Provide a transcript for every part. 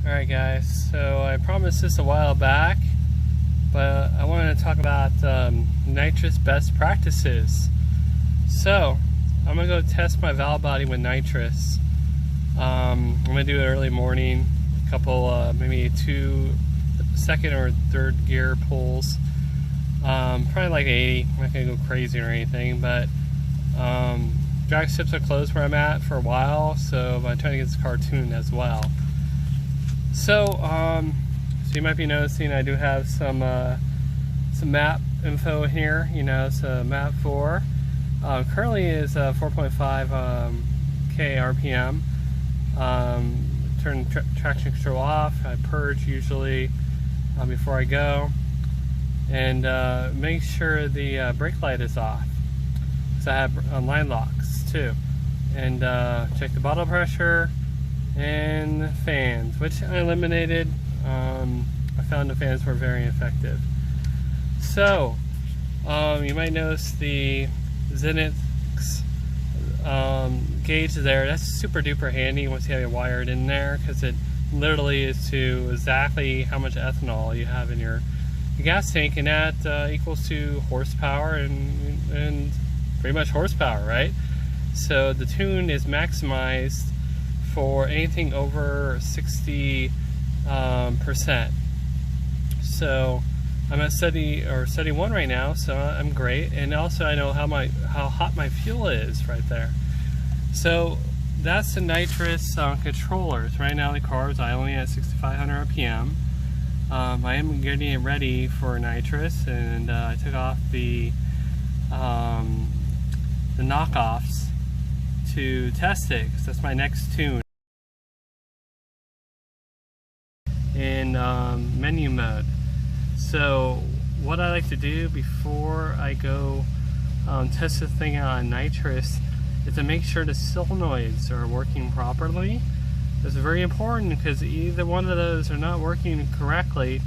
Alright guys, so I promised this a while back, but I wanted to talk about nitrous best practices. So, I'm going to go test my valve body with nitrous. I'm going to do it early morning, a couple, maybe 2 second or third gear pulls. Probably like 80, I'm not going to go crazy or anything, but drag strips are closed where I'm at for a while, so I'm trying to get this car tuned as well. So you might be noticing I do have some map info here. You know, so map 4 currently is 4.5 k RPM. Turn traction control off. I purge usually before I go, and make sure the brake light is off. So I have line locks too, and check the bottle pressure and fans, which I eliminated. I found the fans were very effective. So you might notice the Zenith gauge there. That's super duper handy once you have it wired in there, because it literally is to exactly how much ethanol you have in your gas tank, and that equals to horsepower and pretty much horsepower, right? So the tune is maximized for anything over 60%. So I'm at steady 1 right now, so I'm great. And also I know how hot my fuel is right there. So that's the nitrous controllers. Right now the car is idling at 6,500 RPM. I am getting it ready for nitrous, and I took off the knockoffs to test it, because that's my next tune. In menu mode. So what I like to do before I go test this thing out on nitrous is to make sure the solenoids are working properly. It's very important, because either one of those are not working correctly,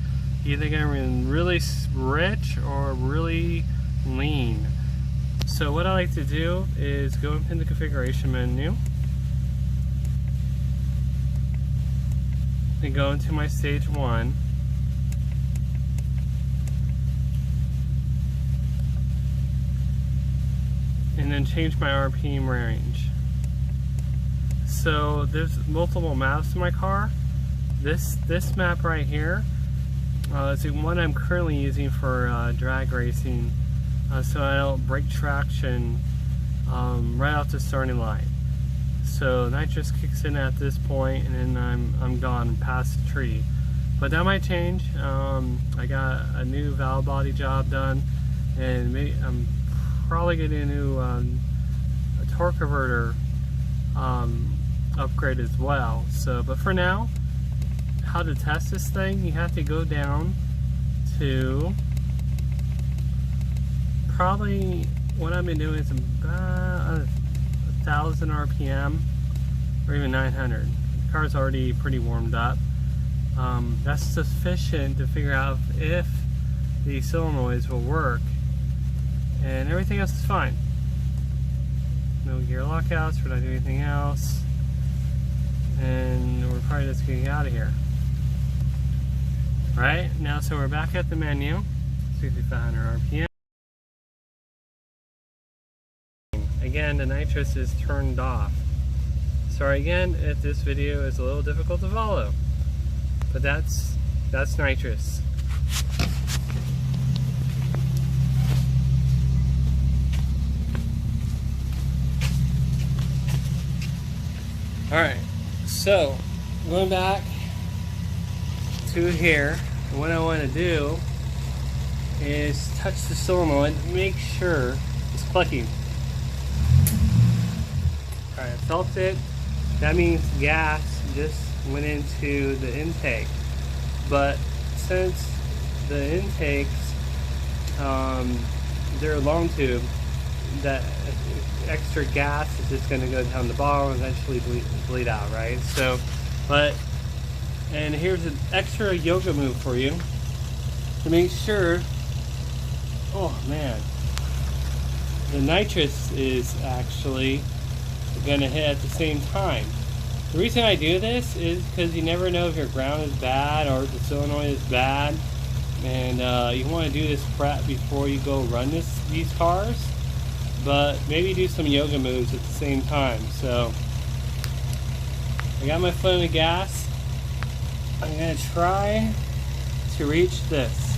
either going to be really rich or really lean. So what I like to do is go in the configuration menu and go into my stage 1, and then change my RPM range. So there's multiple maps in my car. This map right here is the one I'm currently using for drag racing, so I don't break traction right off the starting line. So nitrous kicks in at this point, and then I'm gone past the tree. But that might change. I got a new valve body job done, and I'm probably getting a new a torque converter upgrade as well. So, but for now, how to test this thing? You have to go down to probably what I've been doing is about 1,000 RPM or even 900. The car's already pretty warmed up. That's sufficient to figure out if the solenoids will work, and everything else is fine. No gear lockouts, we're not doing anything else, and we're probably just getting out of here. Right now, so we're back at the menu, 6,500 RPM. Again, the nitrous is turned off. Sorry again if this video is a little difficult to follow, but that's nitrous. Alright, so going back to here, what I want to do is touch the solenoid, make sure it's clicking. Alright, I felt it. That means gas just went into the intake. But since the intakes, they're long tube, that extra gas is just going to go down the bottom and eventually bleed out, right? So, and here's an extra yoga move for you to make sure. Oh man, the nitrous is actually going to hit at the same time. The reason I do this is because you never know if your ground is bad or if the solenoid is bad, and you want to do this prep before you go run these cars, but maybe do some yoga moves at the same time. So I got my foot on the gas. I'm going to try to reach this.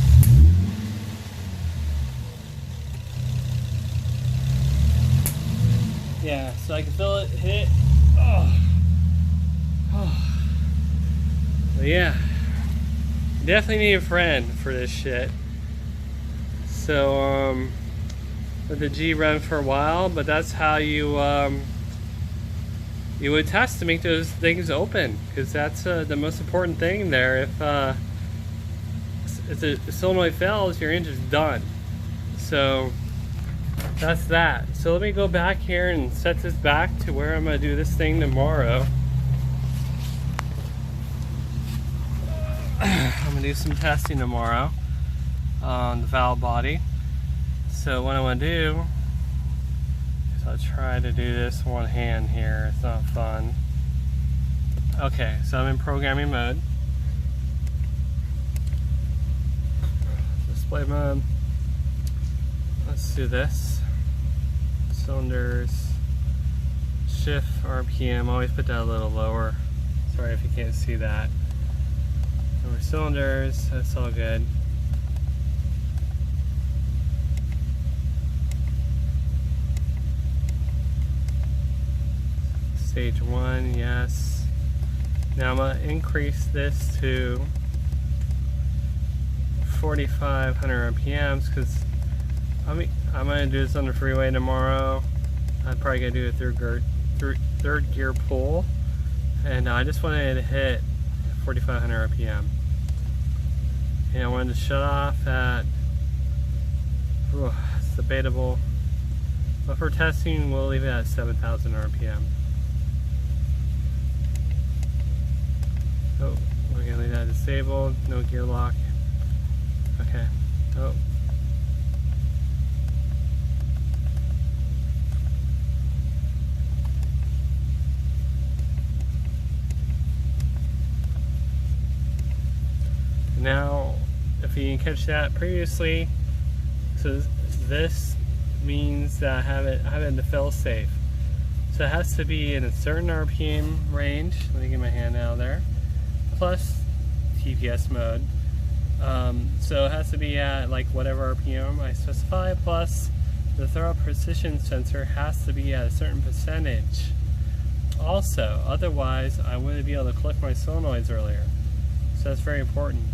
Yeah, so I can feel it hit. Oh. But yeah, definitely need a friend for this shit. So let the G run for a while, but that's how you you would test to make those things open, because that's the most important thing there. If the solenoid fails, your engine's done. So that's that. So let me go back here and set this back to where I'm going to do this thing tomorrow. I'm going to do some testing tomorrow on the valve body. So what I want to do is I'll try to do this one hand here. It's not fun. Okay, so I'm in programming mode. Display mode. Let's do this. Cylinders, shift RPM, always put that a little lower. Sorry if you can't see that. Lower cylinders, that's all good. Stage 1, yes. Now I'm going to increase this to 4,500 RPMs because I'm going to do this on the freeway tomorrow. I'm probably going to do a third gear pull, and I just wanted to hit 4,500 RPM. And I wanted to shut off at, it's debatable, but for testing we'll leave it at 7,000 RPM. Oh, we're going to leave that disabled, no gear lock. Okay. Oh. Now, if you can catch that previously, so this means that I have it in the fail safe. So it has to be in a certain RPM range. Let me get my hand out of there. Plus TPS mode. So it has to be at like whatever RPM I specify. Plus the thermal precision sensor has to be at a certain percentage. Also, otherwise I wouldn't be able to collect my solenoids earlier. So that's very important.